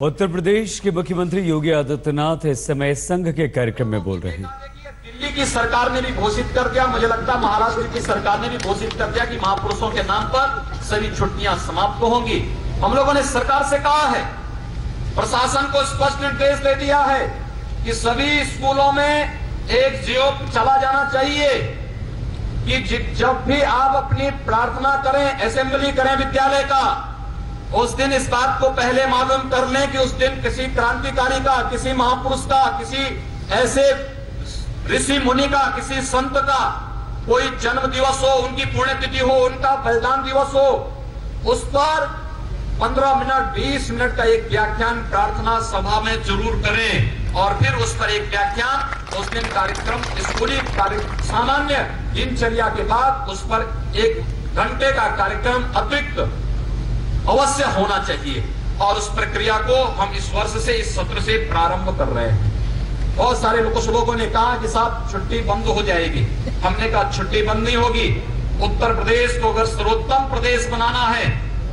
उत्तर प्रदेश के मुख्यमंत्री योगी आदित्यनाथ इस समय संघ के कार्यक्रम में बोल रहे हैं। दिल्ली की सरकार ने भी घोषित कर दिया, मुझे लगता है महाराष्ट्र की सरकार ने भी घोषित कर दिया कि महापुरुषों के नाम पर सभी छुट्टियां समाप्त होंगी। हम लोगों ने सरकार से कहा है, प्रशासन को स्पष्ट निर्देश दे दिया है कि सभी स्कूलों में एक जियो चला जाना चाहिए कि जब भी आप अपनी प्रार्थना करें, असेंबली करें विद्यालय का, उस दिन इस बात को पहले मालूम कर लें कि उस दिन किसी क्रांतिकारी का, किसी महापुरुष का, किसी ऐसे ऋषि मुनि का, किसी संत का कोई जन्म दिवस हो, उनकी पुण्यतिथि हो, उनका बलिदान दिवस हो, उस पर 15 मिनट 20 मिनट का एक व्याख्यान प्रार्थना सभा में जरूर करें और फिर उस पर एक व्याख्यान, उस दिन कार्यक्रम स्कूली सामान्य दिनचर्या के बाद उस पर 1 घंटे का कार्यक्रम अतिरिक्त अवश्य होना चाहिए। और उस प्रक्रिया को हम इस वर्ष से, इस सत्र से प्रारंभ कर रहे हैं। बहुत सारे कुछ लोगों ने कहा कि साहब छुट्टी बंद हो जाएगी। हमने कहा छुट्टी बंद नहीं होगी। उत्तर प्रदेश को अगर सर्वोत्तम प्रदेश बनाना है,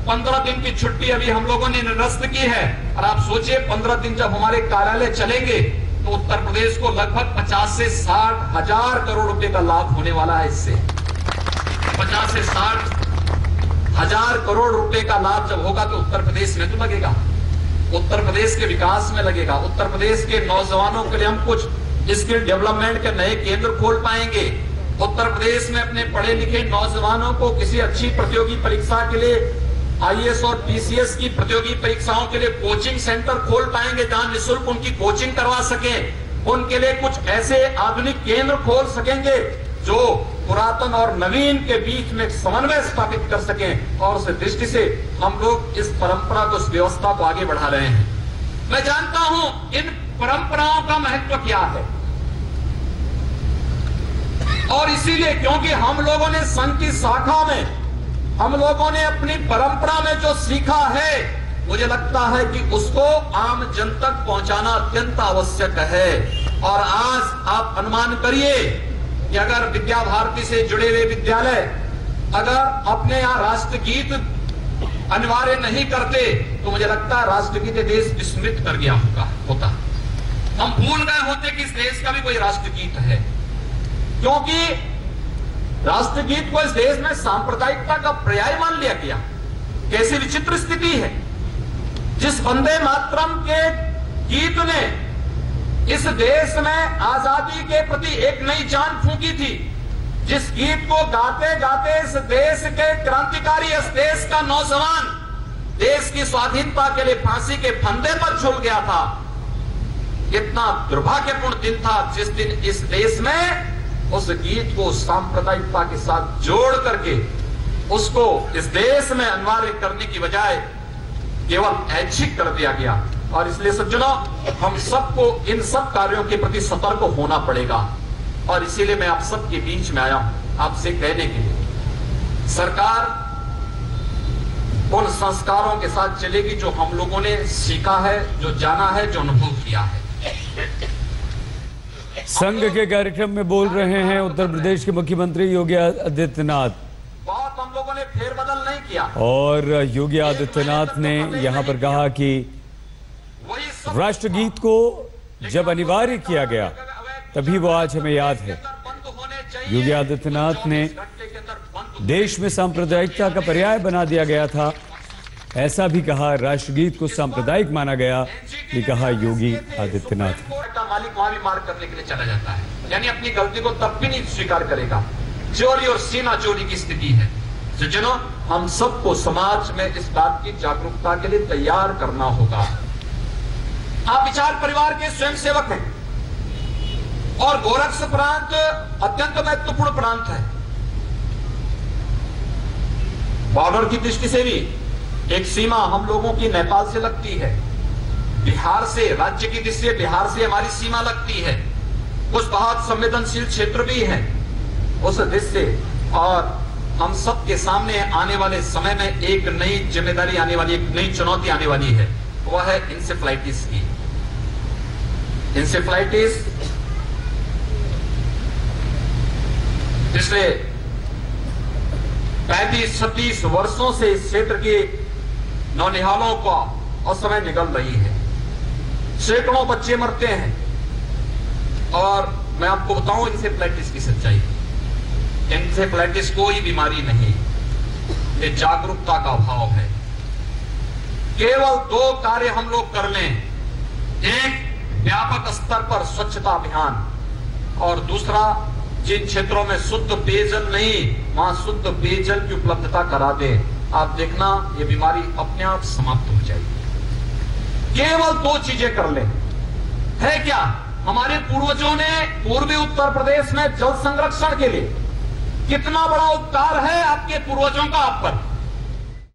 15 दिन की छुट्टी अभी हम लोगों ने निरस्त की है। और आप सोचिए 15 दिन जब हमारे कार्यालय चलेंगे तो उत्तर प्रदेश को लगभग 50 से 60 हजार करोड़ रुपए का लाभ होने वाला है। इससे 50 से 60 हजार करोड़ रुपए का लाभ जब होगा तो उत्तर प्रदेश में तो लगेगा, उत्तर प्रदेश के विकास में लगेगा। उत्तर प्रदेश के नौजवानों के लिए हम कुछ स्किल डेवलपमेंट के नए केंद्र खोल पाएंगे। उत्तर प्रदेश में अपने पढ़े लिखे नौजवानों को किसी अच्छी प्रतियोगी परीक्षा के लिए, आईएएस और पीसीएस की प्रतियोगी परीक्षाओं के लिए कोचिंग सेंटर खोल पाएंगे जहां निःशुल्क उनकी कोचिंग करवा सके। उनके लिए कुछ ऐसे आधुनिक केंद्र खोल सकेंगे जो पुरातन और नवीन के बीच में समन्वय स्थापित कर सकें। और उस दृष्टि से हम लोग इस परंपरा को, इस व्यवस्था को आगे बढ़ा रहे हैं। मैं जानता हूं इन परंपराओं का महत्व क्या है, और इसीलिए क्योंकि हम लोगों ने संघ की शाखा में, हम लोगों ने अपनी परंपरा में जो सीखा है, मुझे लगता है कि उसको आम जन तक पहुंचाना अत्यंत आवश्यक है। और आज आप अनुमान करिए कि अगर विद्या भारती से जुड़े हुए विद्यालय अगर अपने यहाँ राष्ट्रगीत अनिवार्य नहीं करते तो मुझे लगता है राष्ट्रगीत देश विस्मृत कर गया होता। हम भूल गए होते कि इस देश का भी कोई राष्ट्रगीत है, क्योंकि राष्ट्रगीत को इस देश में सांप्रदायिकता का पर्याय मान लिया गया। कैसी विचित्र स्थिति है। जिस वंदे मातरम के गीत ने इस देश में आजादी के प्रति एक नई जान फूंकी थी, जिस गीत को गाते गाते इस देश के क्रांतिकारी, इस देश का नौजवान देश की स्वाधीनता के लिए फांसी के फंदे पर झूल गया था, कितना दुर्भाग्यपूर्ण दिन था जिस दिन इस देश में उस गीत को सांप्रदायिकता के साथ जोड़ करके उसको इस देश में अनिवार्य करने की बजाय केवल ऐच्छिक कर दिया गया। और इसलिए सज्जनों, हम सबको इन सब कार्यों के प्रति सतर्क होना पड़ेगा। और इसीलिए मैं आप सबके बीच में आया हूं आपसे कहने के लिए, सरकार उन संस्कारों के साथ चलेगी जो हम लोगों ने सीखा है, जो जाना है, जो अनुभव किया है। संघ के कार्यक्रम में बोल रहे हैं उत्तर प्रदेश के मुख्यमंत्री योगी आदित्यनाथ। बहुत हम लोगों ने फेरबदल नहीं किया। और योगी आदित्यनाथ ने यहां पर कहा कि राष्ट्रगीत को जब अनिवार्य किया गया तभी वो आज हमें याद है। योगी आदित्यनाथ ने देश में सांप्रदायिकता का पर्याय बना दिया गया था, ऐसा भी कहा। राष्ट्रगीत को सांप्रदायिक माना गया, ये कहा योगी आदित्यनाथ। मालिक वहां भी मार करने के लिए चला जाता है, यानी अपनी गलती को तब भी नहीं स्वीकार करेगा। चोरी और सीना चोरी की स्थिति है। सज्जनों, हम सबको समाज में इस बात की जागरूकता के लिए तैयार करना होगा। आप विचार परिवार के स्वयंसेवक हैं और गोरक्ष प्रांत अत्यंत महत्वपूर्ण प्रांत है। बॉर्डर की दृष्टि से भी एक सीमा हम लोगों की नेपाल से लगती है, बिहार से, राज्य की दृष्टि से बिहार से हमारी सीमा लगती है। कुछ बहुत संवेदनशील क्षेत्र भी है उस दृष्टि से। और हम सबके सामने आने वाले समय में एक नई जिम्मेदारी आने वाली, एक नई चुनौती आने वाली है, वह है इंसेफ्लाइटिस की। इंसेफ्लाइटिस पिछले 35-36 वर्षों से इस क्षेत्र के नौनिहालों को और समय निकल रही है। सैकड़ों बच्चे मरते हैं और मैं आपको बताऊं इंसेफ्लाइटिस की सच्चाई। इंसेफ्लाइटिस कोई बीमारी नहीं, ये जागरूकता का अभाव है। केवल 2 कार्य हम लोग कर लें, एक व्यापक स्तर पर स्वच्छता अभियान और दूसरा जिन क्षेत्रों में शुद्ध पेयजल नहीं वहां शुद्ध पेयजल की उपलब्धता करा दे। आप देखना ये बीमारी अपने आप समाप्त हो जाएगी। केवल 2 चीजें कर ले। है क्या? हमारे पूर्वजों ने पूर्वी उत्तर प्रदेश में जल संरक्षण के लिए कितना बड़ा उपकार है आपके पूर्वजों का आप पर।